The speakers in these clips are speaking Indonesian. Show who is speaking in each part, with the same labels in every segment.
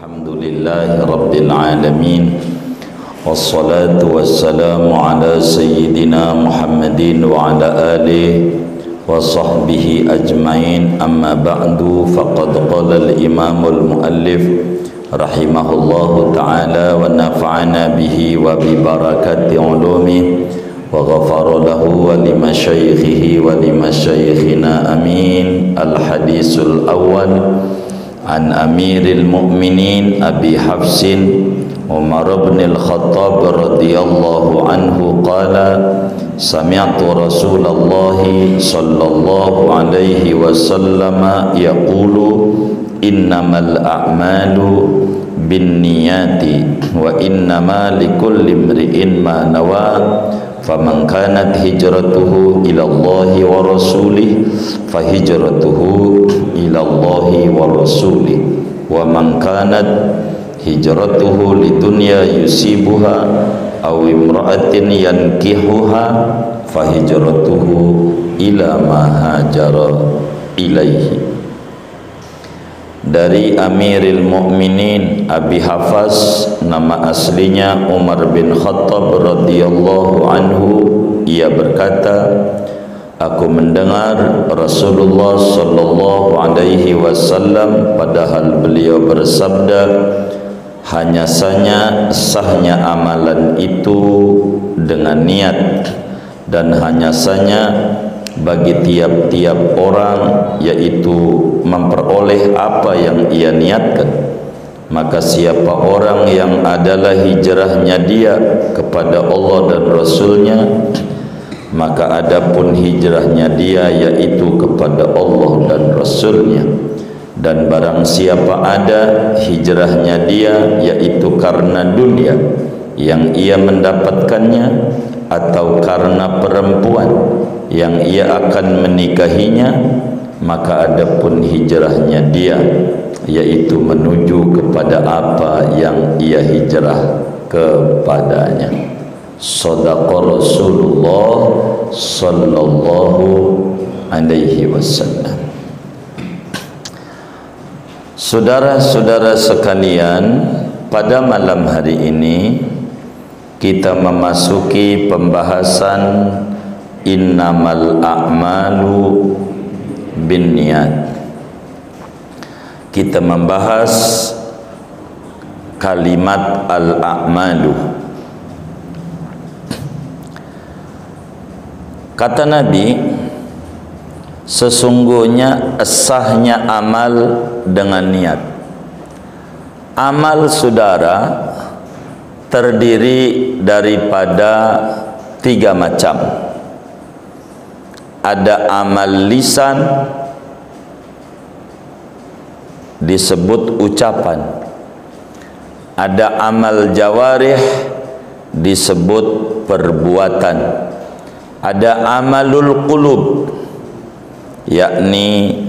Speaker 1: Alhamdulillahi Rabbil Alamin, wassalatu wassalamu ala Sayyidina Muhammadin wa ala alihi wa sahbihi ajma'in. Amma ba'du, faqad qala al-imamul muallif rahimahullahu ta'ala wa nafa'ana bihi wa bi barakati ulumi wa ghafara lahu wa li masyaikhihi wa li masyaikhina amin. Al-hadisul awal an Amiril Mu'minin Abi Hafsin Umar bin Al-Khattab radhiyallahu anhu qala sami'tu Rasulullah sallallahu alaihi wasallam yaqulu innamal a'malu binniyati wa innama likulli imri'in ma nawa faman kanat hijratuhu ila Allahi wa rasulih fahijratuhu ila Allahi wa rasulih wa man kanat hijratuhu lidunya yusibuha aw imra'atin yankihuha fahijratuhu ila ma hajara ilaihi. Dari Amiril Mu'minin Abi Hafs, nama aslinya Umar bin Khattab radhiyallahu anhu, ia berkata, aku mendengar Rasulullah sallallahu alaihi wasallam padahal beliau bersabda, hanya saja sahnya amalan itu dengan niat, dan hanya saja bagi tiap-tiap orang yaitu memperoleh apa yang ia niatkan. Maka siapa orang yang adalah hijrahnya dia kepada Allah dan Rasulnya, maka adapun hijrahnya dia yaitu kepada Allah dan Rasulnya. Dan barang siapa ada hijrahnya dia yaitu karena dunia yang ia mendapatkannya, atau karena perempuan yang ia akan menikahinya, maka adapun hijrahnya dia yaitu menuju kepada apa yang ia hijrah kepadanya. Shadaqa Rasulullah sallallahu alaihi wasallam. Saudara-saudara sekalian, pada malam hari ini kita memasuki pembahasan innamal a'malu binniyat. Kita membahas kalimat al-a'malu. Kata Nabi, sesungguhnya sahnya amal dengan niat. Amal, saudara, terdiri daripada 3 macam. Ada amal lisan, disebut ucapan. Ada amal jawarih, disebut perbuatan. Ada amalul qulub, yakni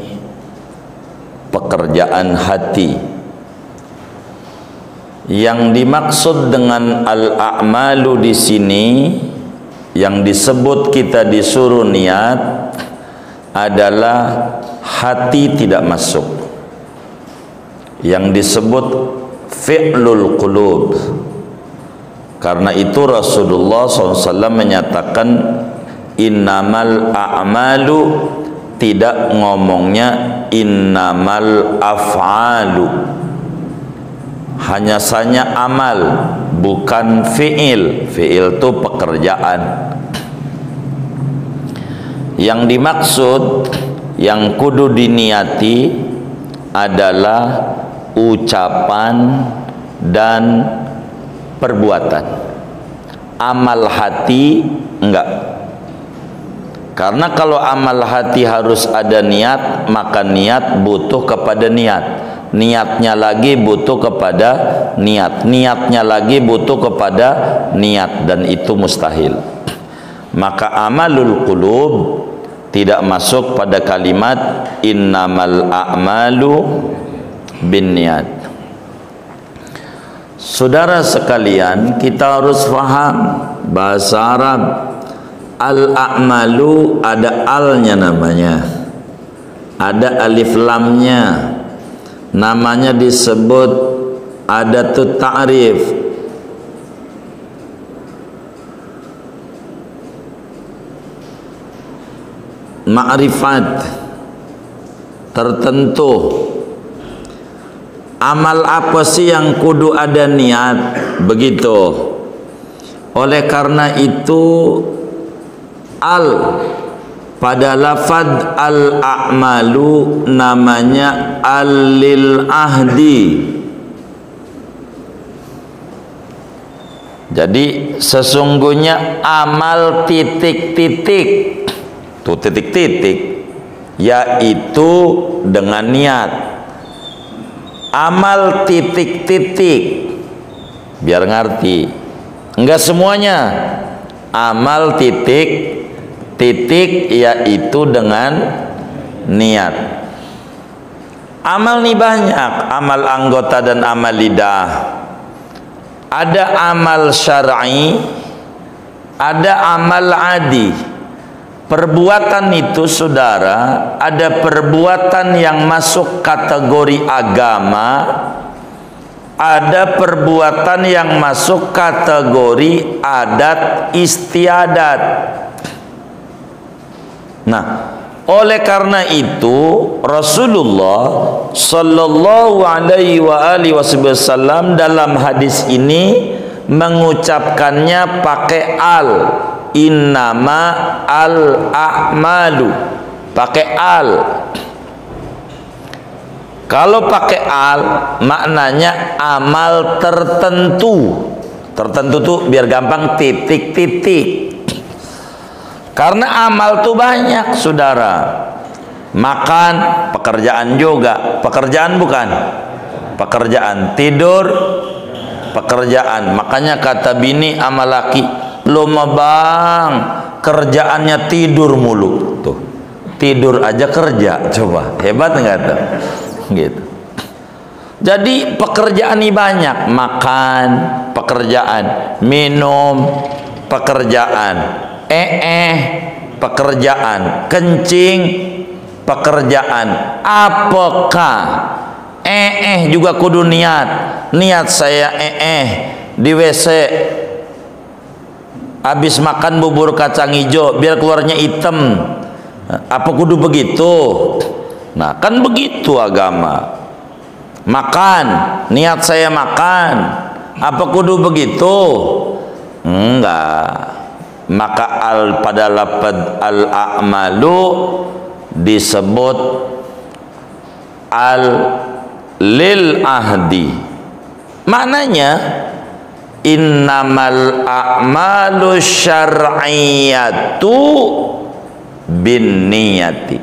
Speaker 1: pekerjaan hati. Yang dimaksud dengan al-a'malu di sini, yang disebut kita disuruh niat, adalah hati tidak masuk. Yang disebut fi'lul qulub. Karena itu Rasulullah SAW menyatakan innamal a'malu, tidak ngomongnya innamal af'alu. Hanya saja amal, bukan fi'il. Fi'il itu pekerjaan. Yang dimaksud, yang kudu diniati adalah ucapan dan perbuatan. Amal hati enggak. Karena kalau amal hati harus ada niat, maka niat butuh kepada niat. Niatnya lagi butuh kepada niat. Niatnya lagi butuh kepada niat, dan itu mustahil. Maka amalul qulub tidak masuk pada kalimat innamal a'malu binniyat. Saudara sekalian, kita harus faham bahasa Arab. Al-a'malu ada alnya namanya, ada alif lamnya, namanya disebut adatut ta'rif, ma'rifat tertentu. Amal apa sih yang kudu ada niat? Begitu. Oleh karena itu pada lafad al-a'malu namanya al-lil ahdi. Jadi sesungguhnya amal titik-titik, tuh titik-titik, yaitu dengan niat. Amal titik-titik, biar ngerti, enggak semuanya. Amal titik-titik yaitu dengan niat. Amal nih banyak, amal anggota dan amal lidah. Ada amal syar'i, ada amal adi. Perbuatan itu saudara, ada perbuatan yang masuk kategori agama, ada perbuatan yang masuk kategori adat istiadat. Nah, oleh karena itu Rasulullah sallallahu alaihi wasallam dalam hadis ini mengucapkannya pakai al. Innama al-a'malu, pakai al. Kalau pakai al maknanya amal tertentu. Tertentu tuh biar gampang titik-titik. Karena amal tuh banyak saudara. Makan pekerjaan juga, pekerjaan bukan? Pekerjaan. Tidur pekerjaan. Makanya kata bini sama laki, lo mah bang kerjaannya tidur mulu. Tuh, tidur aja kerja, coba hebat nggak tuh? Gitu. Jadi pekerjaan ini banyak, makan pekerjaan, minum pekerjaan, pekerjaan, kencing pekerjaan. Apakah juga kudu niat? Niat saya di WC habis makan bubur kacang hijau biar keluarnya hitam, apa kudu begitu? Nah kan begitu agama. Makan, niat saya makan, apa kudu begitu? Enggak. Maka pada lafaz al-a'malu disebut al lil ahdi. Maknanya innamal a'malu syar'iyatu bin niyati.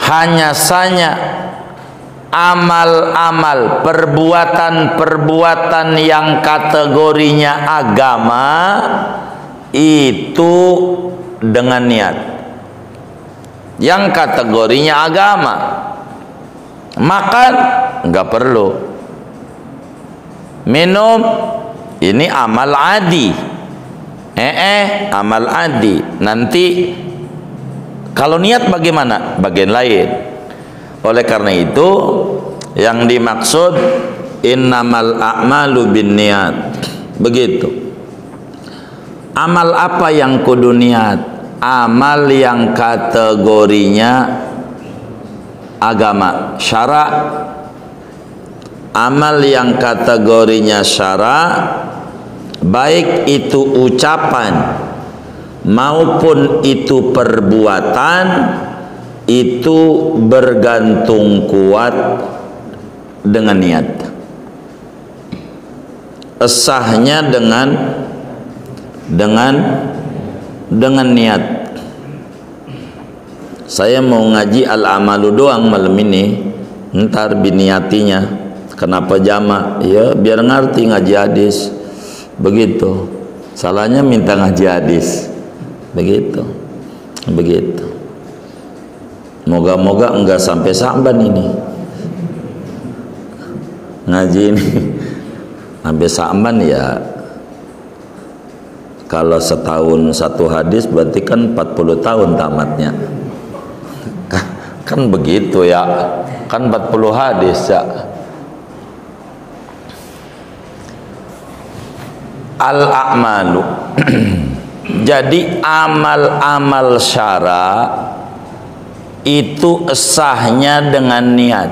Speaker 1: Hanya saja amal-amal, perbuatan-perbuatan yang kategorinya agama itu dengan niat. Yang kategorinya agama, makan nggak perlu, minum ini amal adi, amal adi. Nanti kalau niat bagaimana? Bagian lain. Oleh karena itu yang dimaksud innamal a'malu binniyat. Begitu. Amal apa yang kudu niat? Amal yang kategorinya agama, syara. Amal yang kategorinya syara, baik itu ucapan maupun itu perbuatan, itu bergantung kuat dengan niat. Sahnya dengan niat. Saya mau ngaji al-amalu doang malam ini, ntar biniatinya kenapa jama? Ya biar ngerti ngaji hadis. Begitu. Salahnya minta ngaji hadis. Begitu. Moga-moga enggak sampai samban ini ngaji ini. Sampai samban ya, kalau setahun satu hadis berarti kan 40 tahun tamatnya. Kan begitu ya, kan 40 hadis ya. Al-a'malu. Jadi amal-amal syara itu sahnya dengan niat.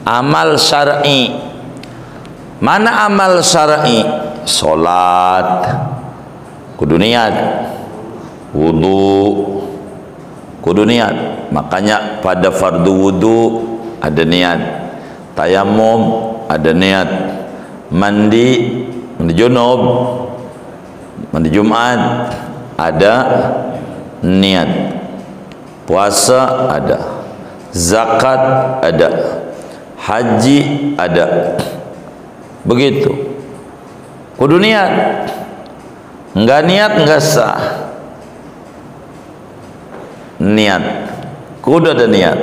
Speaker 1: Amal syar'i. Mana amal syar'i? Salat kudu niat, wudu kudu niat. Makanya pada fardu wudu ada niat, tayamum ada niat, mandi junub, mandi Jumat ada niat, puasa ada, zakat ada, haji ada. Begitu kudu niat. Enggak niat enggak sah. Niat kudu ada niat.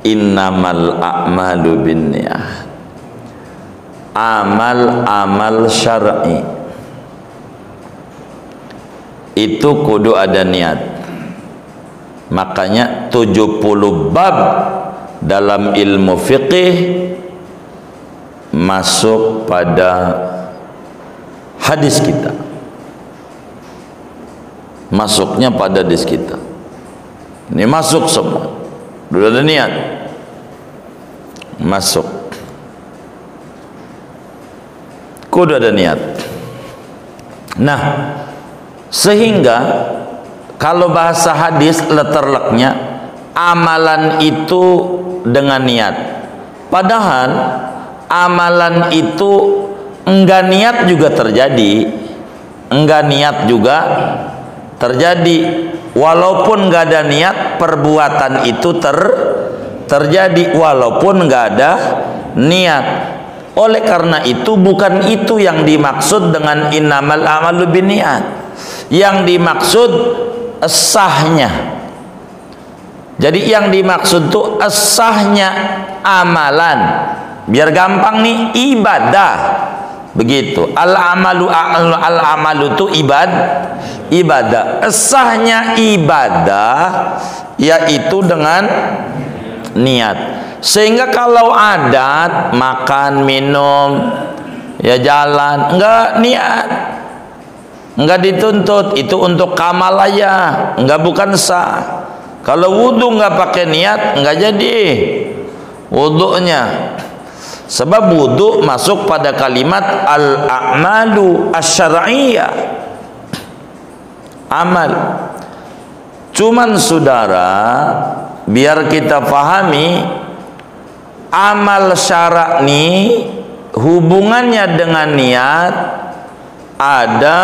Speaker 1: Innamal a'malu binniyah. Amal syar'i itu kudu ada niat. Makanya 70 bab dalam ilmu fiqih masuk pada hadis kita, masuknya pada hadis kita. Ini masuk semua, sudah ada niat masuk, kudu ada niat. Nah, sehingga kalau bahasa hadis leterleknya amalan itu dengan niat, padahal amalan itu enggak niat juga terjadi, enggak niat juga terjadi. Walaupun enggak ada niat, perbuatan itu terjadi walaupun enggak ada niat. Oleh karena itu bukan itu yang dimaksud dengan innamal a'malu binniyat. Yang dimaksud sahnya. Jadi yang dimaksud itu sahnya amalan. Biar gampang nih, ibadah. Begitu. Al-amalu itu ibadah. Sahnya ibadah yaitu dengan niat. Sehingga kalau adat makan, minum, ya jalan, enggak niat, enggak dituntut, itu untuk kamal aja, enggak bukan sah. Kalau wudu enggak pakai niat, enggak jadi wudunya. Sebab wudu masuk pada kalimat al-a'malu asy-syar'iyyah, amal. Cuman saudara, biar kita pahami, amal syara' ini hubungannya dengan niat ada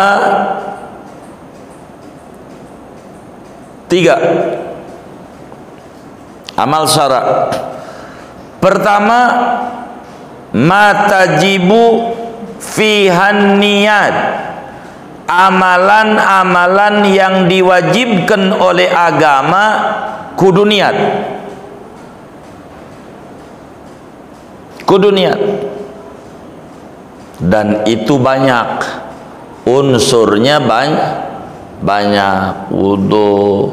Speaker 1: 3. Amal syara'. Pertama, matajibu fihan niat. Amalan-amalan yang diwajibkan oleh agama kudu niat. Kudu niat. Dan itu banyak. Unsurnya banyak. Wudu,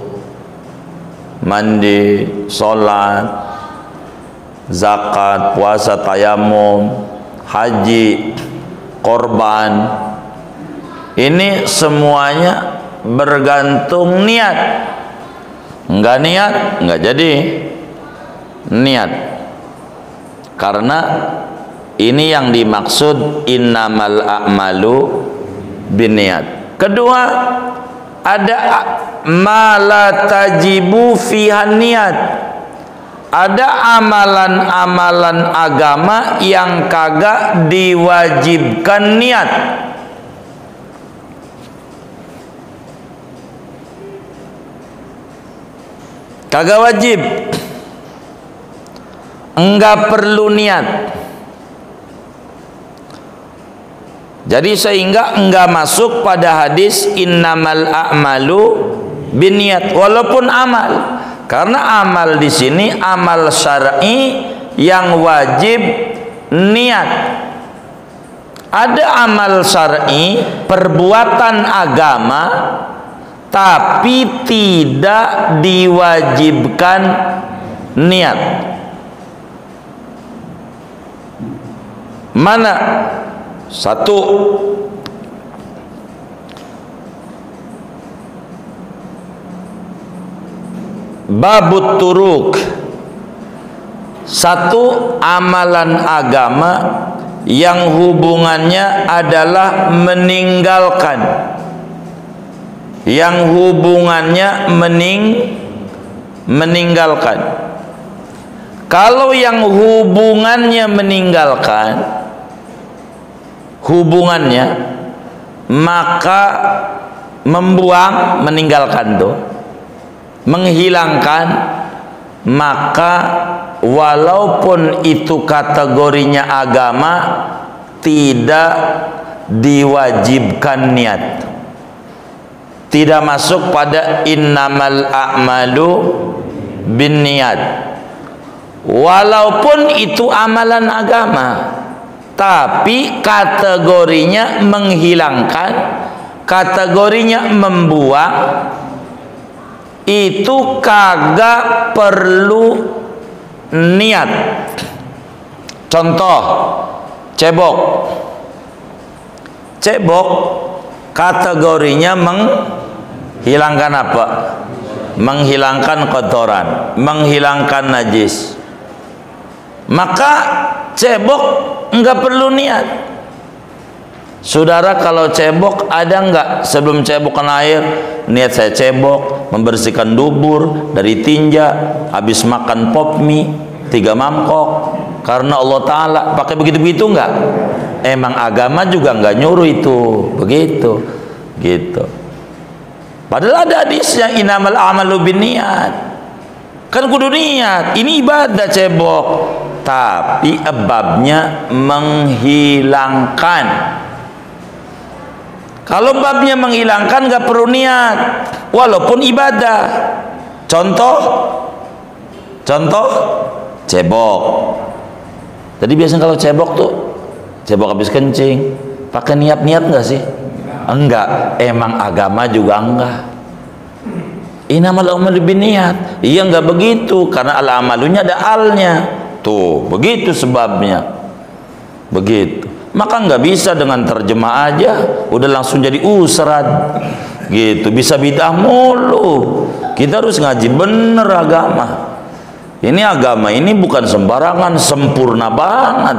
Speaker 1: mandi, sholat, zakat, puasa, tayamum, haji, korban. Ini semuanya bergantung niat. Enggak niat, enggak jadi niat. Karena ini yang dimaksud innamal a'malu binniyat. Kedua, ada ma la tajibu fihan niat. Ada amalan-amalan agama yang kagak diwajibkan niat. Kagak wajib, enggak perlu niat. Jadi sehingga enggak masuk pada hadis innamal a'malu binniyat, walaupun amal. Karena amal di sini amal syar'i yang wajib niat. Ada amal syar'i, perbuatan agama, tapi tidak diwajibkan niat. Mana? 1, babut turuk, satu amalan agama yang hubungannya adalah meninggalkan, yang hubungannya meninggalkan. Kalau yang hubungannya meninggalkan, hubungannya, maka membuang, meninggalkan tuh, menghilangkan, maka walaupun itu kategorinya agama, tidak diwajibkan niat, tidak masuk pada innamal a'malu binniyat. Walaupun itu amalan agama, tapi kategorinya menghilangkan, kategorinya membuang, itu kagak perlu niat. Contoh, cebok. Cebok kategorinya menghilangkan apa? Menghilangkan kotoran, menghilangkan najis. Maka cebok enggak perlu niat. Saudara, kalau cebok ada enggak sebelum cebok kena air niat saya cebok, membersihkan dubur dari tinja, habis makan pop mie 3 mangkok karena Allah Ta'ala, pakai begitu-begitu enggak? Emang agama juga enggak nyuruh itu begitu gitu. Padahal ada hadisnya innamal a'malu binniyat, kan kudu niat. Ini ibadah cebok, tapi babnya menghilangkan. Kalau babnya menghilangkan gak perlu niat, walaupun ibadah. Contoh cebok. Jadi biasanya kalau cebok tuh, cebok habis kencing, pakai niat-niat gak sih? Enggak, emang agama juga enggak. Innamal a'malu binniyat. Iya enggak begitu, karena al-amalunya ada alnya. Tuh, begitu sebabnya. Begitu. Maka nggak bisa dengan terjemah aja udah langsung jadi usrat gitu, bisa bidah mulu. Kita harus ngaji bener agama. Ini agama ini bukan sembarangan, sempurna banget.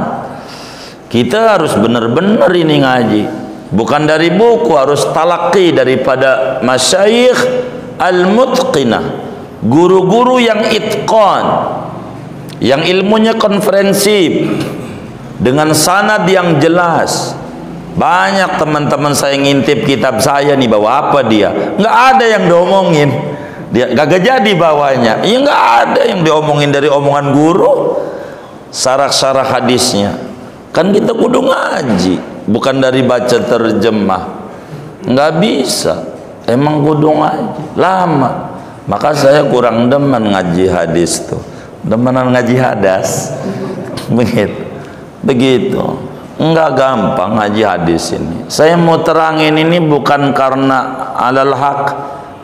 Speaker 1: Kita harus bener-bener ini ngaji, bukan dari buku, harus talaqi daripada masyayikh al-mutqinah, guru-guru yang itqan, yang ilmunya konferensi dengan sanad yang jelas. Banyak teman-teman saya ngintip kitab saya nih, bawa apa dia? Nggak ada yang diomongin, dia gak jadi bawanya. Iya, nggak ada yang diomongin dari omongan guru. Syarah-syarah hadisnya kan kita kudu ngaji, bukan dari baca terjemah. Nggak bisa, emang kudu ngaji lama. Maka saya kurang demen ngaji hadis tuh, demenan ngaji hadas begitu. Enggak gampang ngaji hadis ini. Saya mau terangin ini bukan karena alal haq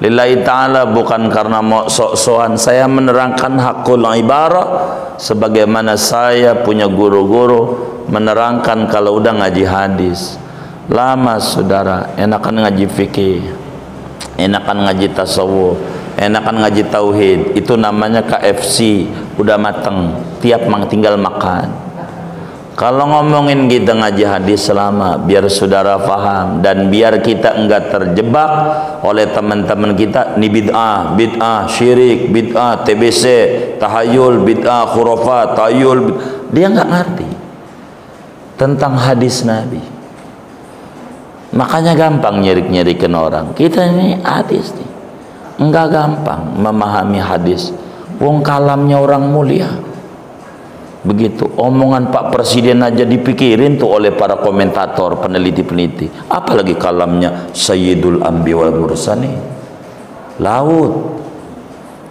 Speaker 1: lillahi ta'ala, bukan karena mau sok-sokan. Saya menerangkan hakul ibarah sebagaimana saya punya guru-guru menerangkan. Kalau udah ngaji hadis lama, saudara, enakan ngaji fikih, enakan ngaji tasawuf, enakan ngaji tauhid. Itu namanya KFC, udah mateng, tiap tinggal makan. Kalau ngomongin kita ngaji hadis selama, biar saudara paham dan biar kita enggak terjebak oleh teman-teman kita ini bid'ah, syirik, bid'ah, TBC, tahayul, bid'ah, khurafat, tahayul. Dia enggak ngerti tentang hadis Nabi. Makanya gampang nyirik-nyirikin orang. Kita ini hadis nih enggak gampang memahami hadis. Wong kalamnya orang mulia. Begitu, omongan Pak Presiden aja dipikirin tuh oleh para komentator, peneliti-peneliti. Apalagi kalamnya Sayyidul Anbiya wal Mursalin. Laut.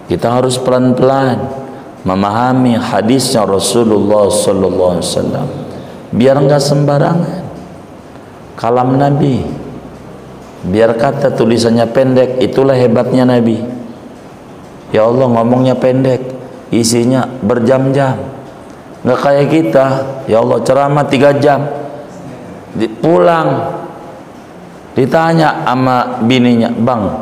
Speaker 1: Kita harus pelan-pelan memahami hadisnya Rasulullah sallallahu alaihi wasallam. Biar enggak sembarangan. Kalam Nabi. Biar kata tulisannya pendek, itulah hebatnya Nabi. Ya Allah, ngomongnya pendek, isinya berjam-jam. Nggak kayak kita, ya Allah ceramah 3 jam, pulang ditanya sama bininya, bang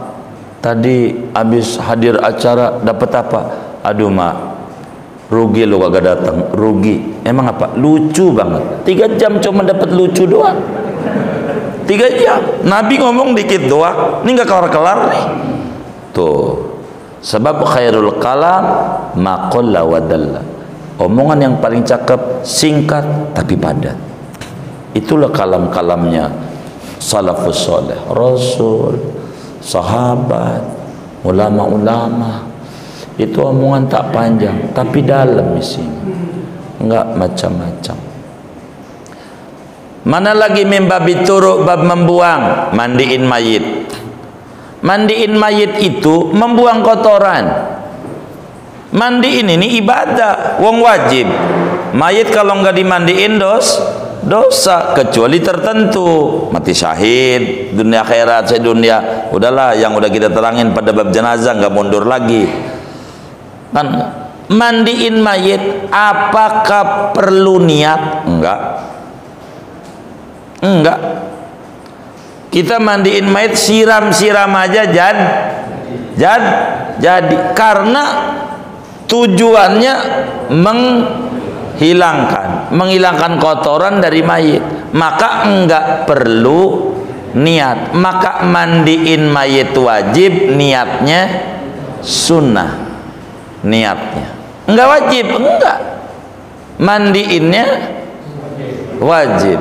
Speaker 1: tadi habis hadir acara dapat apa? Aduh mak, rugi lo kagak datang. Rugi. Emang apa? Lucu banget. 3 jam cuma dapat lucu doang. 3 jam. Nabi ngomong dikit doang. Ini nggak kelar-kelar nih. Tuh. Sebab khairul kalam ma qalla wa dalla. Omongan yang paling cakep singkat tapi padat. Itulah kalam-kalamnya salafus saleh, rasul, sahabat, ulama-ulama. Itu omongan tak panjang tapi dalam isinya, enggak macam-macam. Mana lagi mimbabi turuk bab membuang, mandiin mayit. Mandiin mayit itu membuang kotoran. Mandiin ini ibadah, wong wajib. Mayit kalau enggak dimandiin dosa, kecuali tertentu, mati syahid, dunia akhirat, dunia. Udahlah, yang udah kita terangin pada bab jenazah, nggak mundur lagi. Kan mandiin mayit, apakah perlu niat? Enggak. Kita mandiin mayit siram-siram aja jadi karena tujuannya menghilangkan kotoran dari mayit, maka enggak perlu niat. Maka mandiin mayit wajib, niatnya sunnah. Niatnya enggak wajib, enggak. Mandiinnya wajib,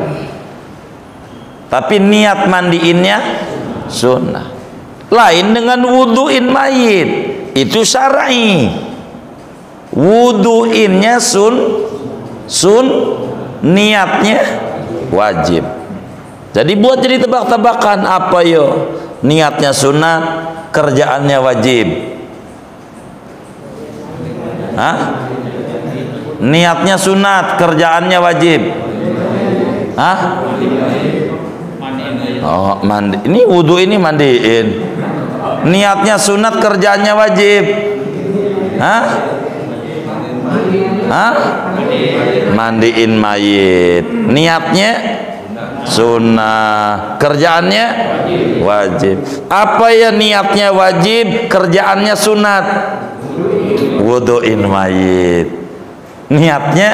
Speaker 1: tapi niat mandiinnya sunnah. Lain dengan wuduin mayit, itu syar'i. Wuduinnya niatnya wajib. Jadi buat jadi tebak-tebakan apa yo? Niatnya sunat, kerjaannya wajib. Hah? Niatnya sunat, kerjaannya wajib. Hah? Oh, mandi. Ini wudu ini mandiin. Niatnya sunat, kerjaannya wajib. Hah? Hah? Mandiin mayit. Niatnya sunnah, kerjaannya wajib. Apa ya niatnya wajib, kerjaannya sunat? Wuduin mayit. Niatnya,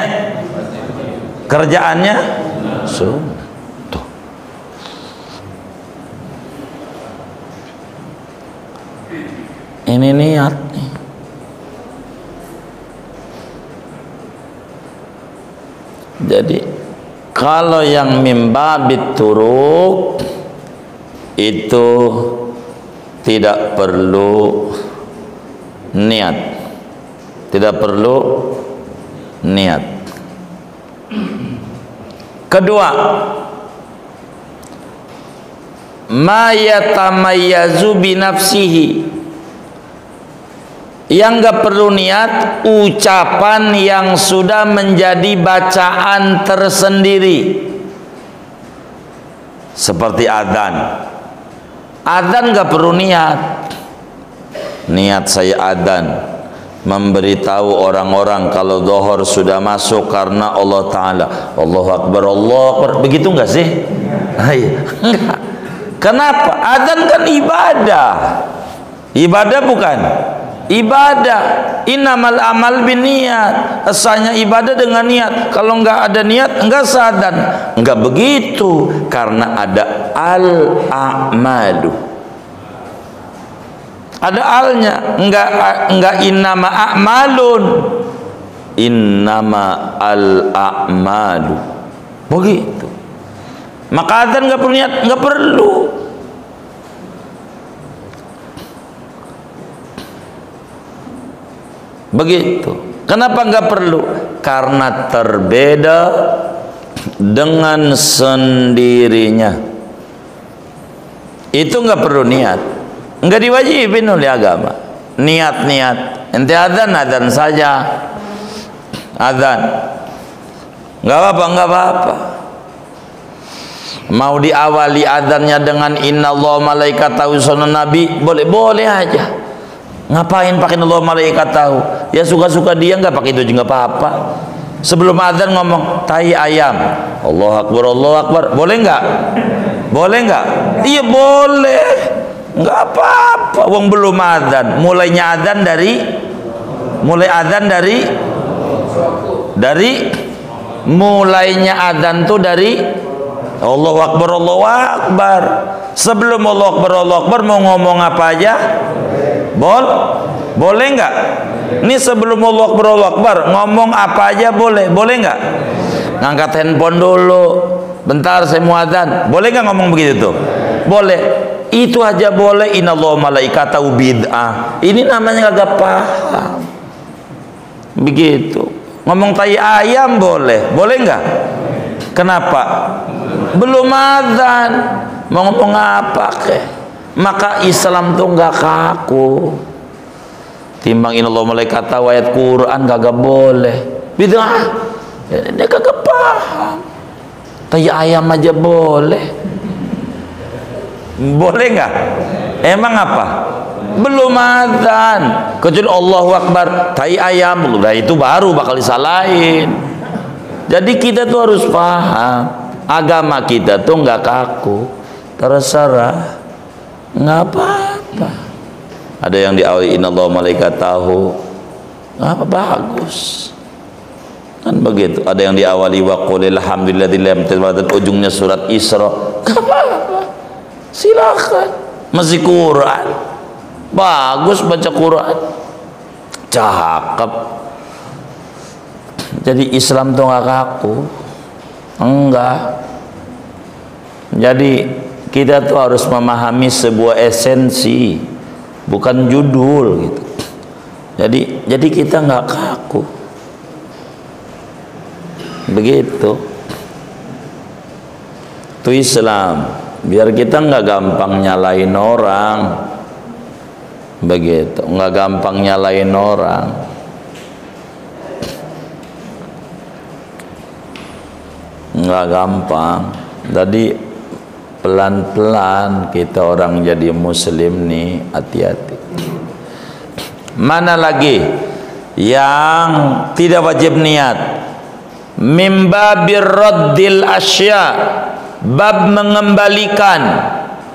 Speaker 1: kerjaannya sunnah. Tuh. Ini niat nih. Jadi kalau yang mimbabit turuk itu tidak perlu niat, tidak perlu niat. Kedua, ma yatamayyazu bi nafsihi, yang gak perlu niat, ucapan yang sudah menjadi bacaan tersendiri, seperti adzan. Adzan gak perlu niat. Niat saya adzan memberitahu orang-orang kalau zuhur sudah masuk karena Allah Ta'ala. Allahu Akbar, Allahu Akbar. Begitu enggak sih? Enggak. Kenapa? Adzan kan ibadah. Ibadah bukan? Ibadah. Innamal amal binniat. Asalnya ibadah dengan niat. Kalau enggak ada niat, enggak sadan. Enggak begitu, karena ada al-a'malu. Ada alnya. Enggak innama a'malun. Innama al-a'malu. Begitu. Maka adzan enggak perlu niat, enggak perlu. Begitu. Kenapa enggak perlu? Karena terbeda dengan sendirinya. Itu enggak perlu niat. Enggak diwajibin oleh agama. Niat-niat. Ente adzan saja. Adzan. Enggak apa-apa, enggak apa-apa. Mau diawali adzannya dengan innallaha malaikatahu yusholluna nabi, boleh-boleh aja. Ngapain pakai Allah malaikat tahu? Ya suka-suka dia, nggak pakai itu juga apa-apa. Sebelum adzan ngomong tai ayam, Allahu Akbar, Allahu Akbar. Boleh nggak? Boleh nggak? Iya boleh. Enggak apa-apa, wong belum adzan. Mulai adzan dari mulainya adzan tuh dari Allahu Akbar, Allahu Akbar. Sebelum Allahu Akbar mau ngomong apa aja boleh nggak? Ini sebelum Allahu Akbar ngomong apa aja boleh nggak? Ngangkat handphone dulu, bentar saya mau adzan, boleh nggak ngomong begitu tuh? Boleh, itu aja boleh. Innallaha malaikatahu bid'ah, ini namanya kagak paham begitu. Ngomong tai ayam boleh nggak? Kenapa? Belum adzan, mau ngomong apa kek? Maka Islam tuh nggak kaku. Timbang innallaha malaikatahu ayat Quran kagak boleh. Bid'ah, dia kagak paham. Tai ayam aja boleh nggak? Emang apa? Belum adzan, kecuali Allahu Akbar, tai ayam, udah itu baru bakal disalahin. Jadi kita tuh harus paham, agama kita tuh nggak kaku, terserah, nggak apa-apa. Ada yang diawali innallaha malaikatahu, apa bagus kan begitu. Ada yang diawali wa qulil hamdulillahilladzi ujungnya surat Isra, nggak apa-apa, silakan. Masih Quran, bagus baca Quran, cakep. Jadi Islam tuh nggak kaku, enggak. Jadi kita tuh harus memahami sebuah esensi, bukan judul gitu. Jadi kita nggak kaku, begitu. Itu Islam, biar kita nggak gampang nyalain orang, begitu. Nggak gampang nyalain orang. Nggak gampang. Jadi pelan-pelan kita orang jadi muslim nih, hati-hati. Mana lagi yang tidak wajib niat? Mimbabir raddil asya, bab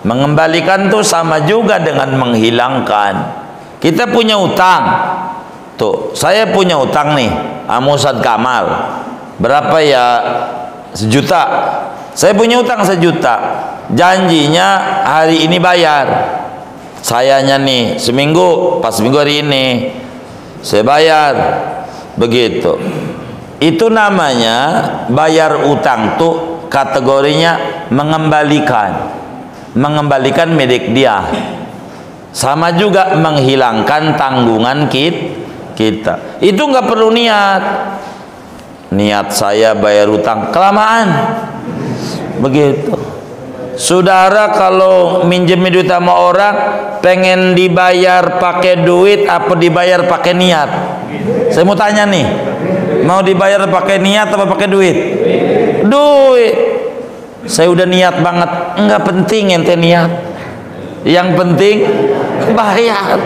Speaker 1: mengembalikan tuh sama juga dengan menghilangkan. Kita punya utang tuh, saya punya utang nih sama Ustadz Kamal, berapa ya? 1 juta. Saya punya utang 1 juta, janjinya hari ini bayar. Sayanya nih seminggu, pas seminggu hari ini saya bayar, begitu. Itu namanya bayar utang tuh kategorinya mengembalikan milik dia, sama juga menghilangkan tanggungan kita. Itu nggak perlu niat saya bayar utang kelamaan, begitu. Saudara kalau minjem duit sama orang, pengen dibayar pakai duit apa dibayar pakai niat? Saya mau tanya nih, mau dibayar pakai niat apa pakai duit? Duit. Saya udah niat banget, enggak penting ente niat, yang penting bayar.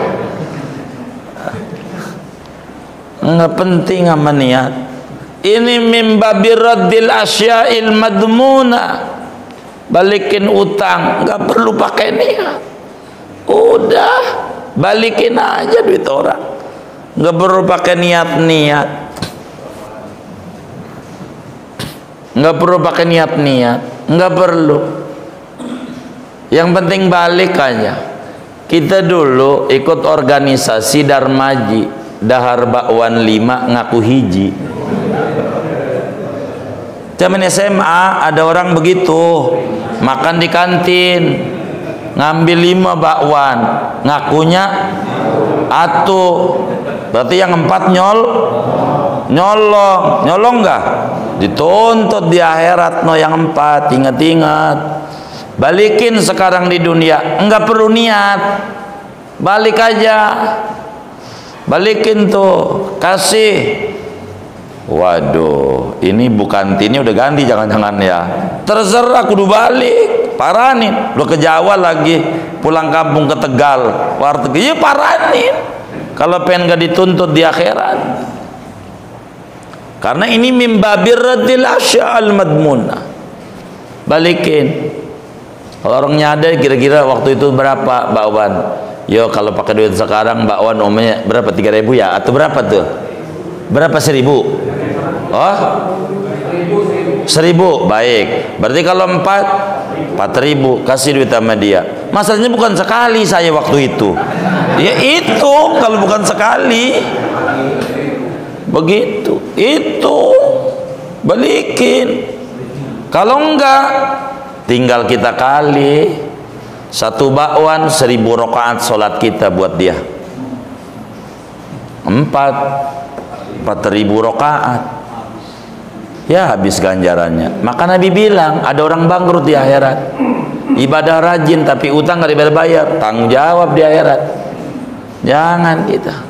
Speaker 1: Enggak penting sama niat. Ini mimbabi raddil asya'il madmuna, balikin utang nggak perlu pakai niat, udah balikin aja duit orang, nggak perlu pakai niat, nggak perlu pakai niat, nggak perlu. Yang penting balik aja. Kita dulu ikut organisasi Darmaji, Dahar Bakwan 5 ngaku hiji. Zaman SMA ada orang begitu, makan di kantin, ngambil 5 bakwan, ngakunya atuh, berarti yang 4 nyolong nggak? Dituntut di akhirat no yang 4. Ingat-ingat, balikin sekarang di dunia, nggak perlu niat, balik aja, balikin tuh, kasih. Waduh, ini bukan ini udah ganti, jangan-jangan ya. Terserah, kudu balik, paranin. Lu ke Jawa lagi, pulang kampung ke Tegal, warteg, iya paranin. Kalau pengen gak dituntut di akhirat. Karena ini mimbabir radil asya'al madmuna. Balikin. Kalau orangnya ada, kira-kira waktu itu berapa bakwan? Yo kalau pakai duit sekarang bakwan umumnya berapa? 3.000 ya? Atau berapa tuh? Berapa 1.000? Oh 1.000, baik. Berarti kalau 4.000 kasih duit sama dia. Masalahnya bukan sekali saya waktu itu. Ya itu kalau bukan sekali. Begitu. Itu balikin. Kalau enggak, tinggal kita kali 1 bakwan 1.000 rakaat sholat kita buat dia. 4.000 rakaat. Ya habis ganjarannya. Maka Nabi bilang ada orang bangkrut di akhirat. Ibadah rajin tapi utang nggak dibayar, tanggung jawab di akhirat. Jangan kita.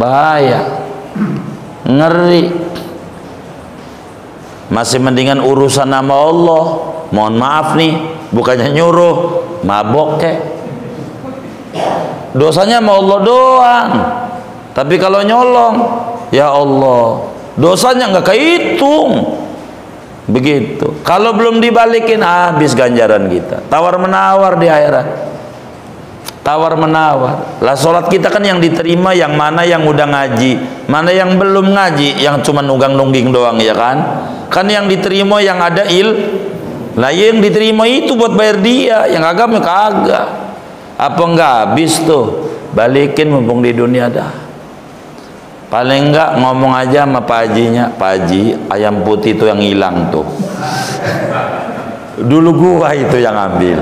Speaker 1: Bahaya. Ngeri. Masih mendingan urusan nama Allah. Mohon maaf nih, bukannya nyuruh mabok kek. Dosanya sama Allah doang. Tapi kalau nyolong, ya Allah, dosanya nggak kehitung. Begitu. Kalau belum dibalikin, habis ganjaran kita. Tawar menawar di akhirat. Tawar menawar. Lah sholat kita kan yang diterima yang mana yang udah ngaji, mana yang belum ngaji, yang cuma nunggang-nungging doang ya kan? Kan yang diterima yang ada lah yang diterima itu buat bayar dia, yang agama kagak. Apa enggak habis tuh? Balikin mumpung di dunia dah. Paling enggak ngomong aja sama Pak Hajinya, Pak Haji, ayam putih itu yang hilang tuh. Dulu gua itu yang ambil.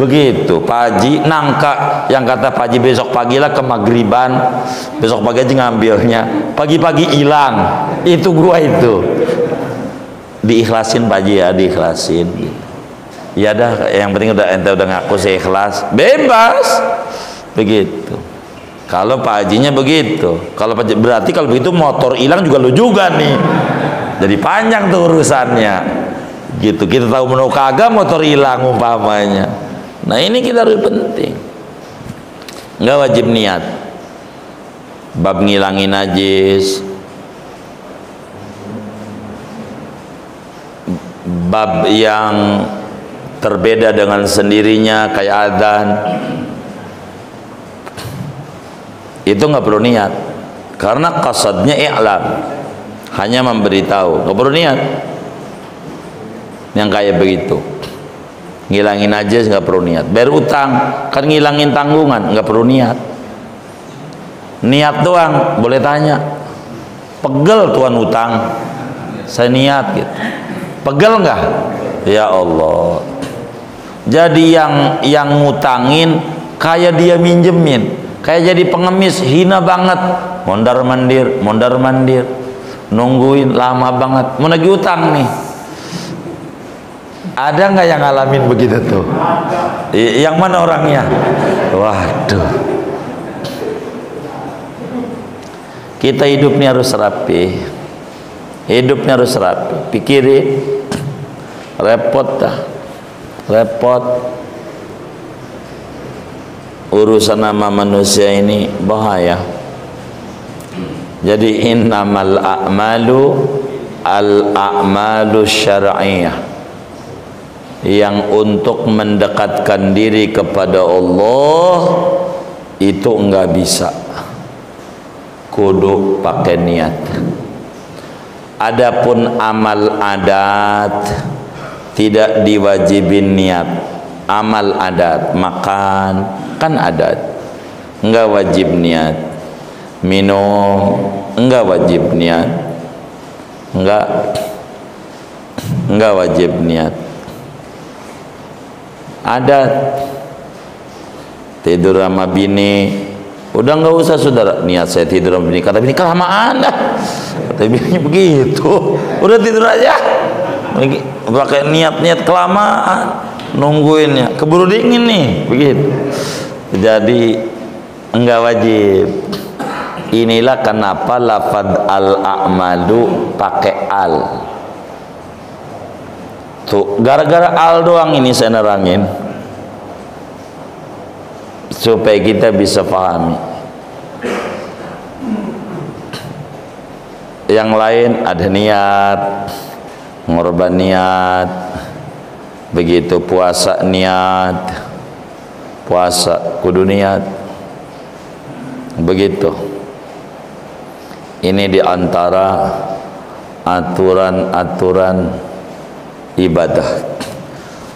Speaker 1: Begitu Pak Haji nangka, yang kata Pak Haji besok pagi lah ke maghriban, besok pagi aja ngambilnya, pagi-pagi hilang. Itu gua itu. Diikhlasin Pak Haji ya, diikhlasin. Ya dah, yang penting udah ente udah ngaku saya ikhlas, bebas. Begitu. Kalau Pak Hajinya begitu. Kalau berarti kalau begitu motor hilang juga lu juga nih. Jadi panjang tuh urusannya. Gitu. Kita tahu menu kagak motor hilang umpamanya. Nah, ini kita harus penting. Enggak wajib niat. Bab ngilangin najis. Bab yang terbeda dengan sendirinya kayak adzan. Itu nggak perlu niat karena qasadnya i'lam, hanya memberitahu, nggak perlu niat. Yang kayak begitu ngilangin aja nggak perlu niat. Bayar utang kan ngilangin tanggungan, nggak perlu niat. Niat doang. Boleh tanya, pegel tuan utang, saya niat gitu, pegel nggak? Ya Allah. Jadi yang ngutangin kayak dia minjemin, kayak jadi pengemis, hina banget, mondar mandir, nungguin lama banget, mau nagih utang nih. Ada nggak yang ngalamin begitu tuh? Yang mana orangnya? Waduh. Kita hidupnya harus rapi, hidupnya harus rapi. Pikirin, repot dah, repot. Urusan nama manusia ini bahaya. Jadi innamal a'malu al-a'malu syar'iyah, yang untuk mendekatkan diri kepada Allah itu enggak bisa, kudu pakai niat. Adapun amal adat tidak diwajibin niat. Amal adat, makan kan adat, enggak wajib niat. Minum enggak wajib niat, enggak wajib niat. Adat, tidur sama bini, udah nggak usah saudara, niat saya tidur sama bini, kata bini kelamaan dah, kata bini begitu, udah tidur aja, pakai niat kelamaan, nungguinnya keburu dingin nih, begitu. Jadi enggak wajib. Inilah kenapa lafad al-a'malu pakai al. Tuh, gara-gara al doang ini saya nerangin supaya kita bisa pahami. Yang lain ada niat, ngorban niat, Begitu puasa niat, puasa kudu niat. Begitu. Ini diantara aturan-aturan ibadah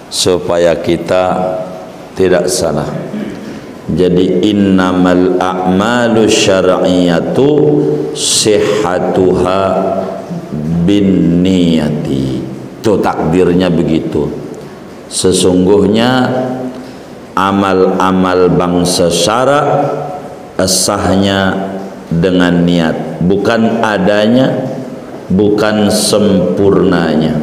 Speaker 1: supaya kita tidak salah. Jadi innamal a'malu syar'iyatu sihhatuha bin niyati. Itu takdirnya begitu. Sesungguhnya amal-amal bangsa syara' sahnya dengan niat, bukan adanya, bukan sempurnanya.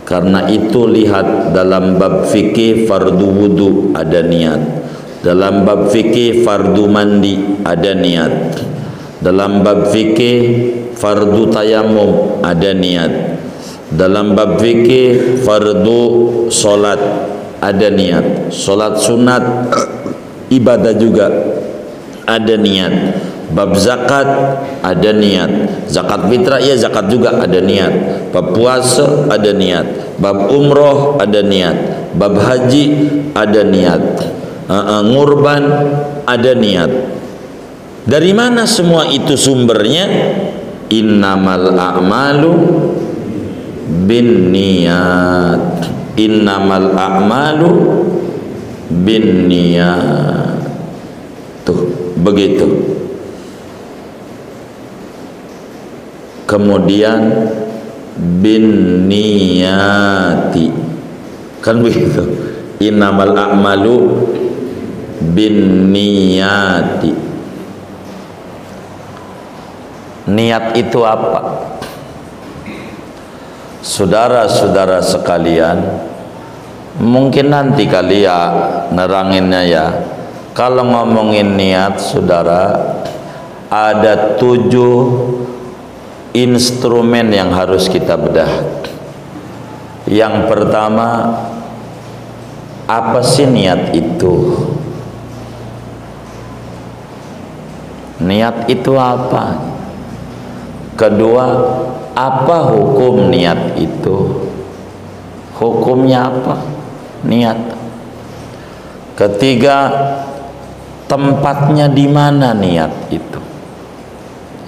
Speaker 1: Karena itu lihat dalam bab fikih fardu wudu ada niat, dalam bab fikih fardu mandi ada niat, dalam bab fikih fardu tayamum ada niat, dalam bab fikih fardu solat ada niat, solat sunat ibadah juga ada niat, bab zakat ada niat, zakat fitrah ya zakat juga ada niat, bab puasa ada niat, bab umroh ada niat, bab haji ada niat, ngurban ada niat. Dari mana semua itu sumbernya? Innamal a'malu bin niyat, innamal a'malu bin niyat. Tuh begitu. Kemudian bin niyati, kan begitu. Innamal a'malu bin niyati. Niat itu apa? Saudara-saudara sekalian, mungkin nanti kali ya neranginnya ya. Kalau ngomongin niat, saudara, ada 7 instrumen yang harus kita bedah. Yang pertama, apa sih niat itu? Niat itu apa? Kedua, apa hukum niat itu? Hukumnya apa? Niat. Ketiga, tempatnya di mana niat itu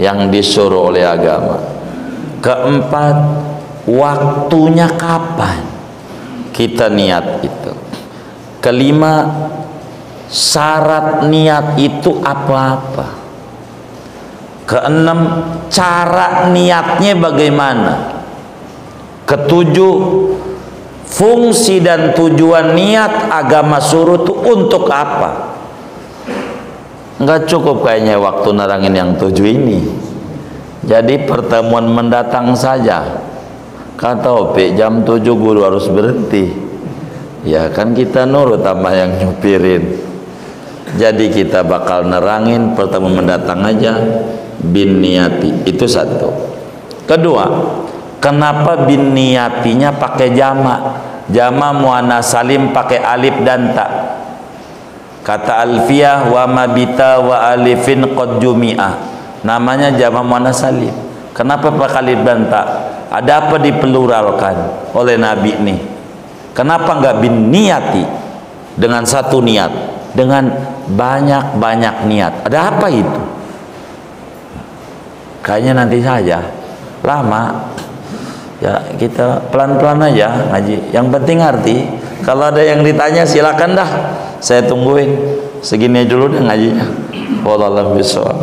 Speaker 1: yang disuruh oleh agama. Keempat, waktunya kapan kita niat itu. Kelima, syarat niat itu apa-apa. Keenam, cara niatnya bagaimana. Ketujuh, fungsi dan tujuan niat agama suruh itu untuk apa. Enggak cukup kayaknya waktu nerangin yang 7 ini. Jadi pertemuan mendatang saja. Kata Opik jam 7 guru harus berhenti. Ya kan kita nurut sama yang nyupirin. Jadi kita bakal nerangin pertemuan mendatang aja bin niyati. Itu satu. Kedua, kenapa bin niyatinya pakai jama'? Jama' muannas salim pakai alif dan ta. Kata Alfiyah wa mabita wa alifin qad jumi'ah. Namanya jama' muannas salim. Kenapa pakai alif dan ta? Ada apa dipluralkan oleh Nabi nih? Kenapa enggak bin niyati dengan satu niat, dengan banyak-banyak niat? Ada apa itu? Kayaknya nanti saja, lama. Ya kita pelan-pelan aja ngaji. Yang penting arti. Kalau ada yang ditanya silakan dah. Saya tungguin. Segini dulu deh ngajinya. Wallahu a'lam bishawab.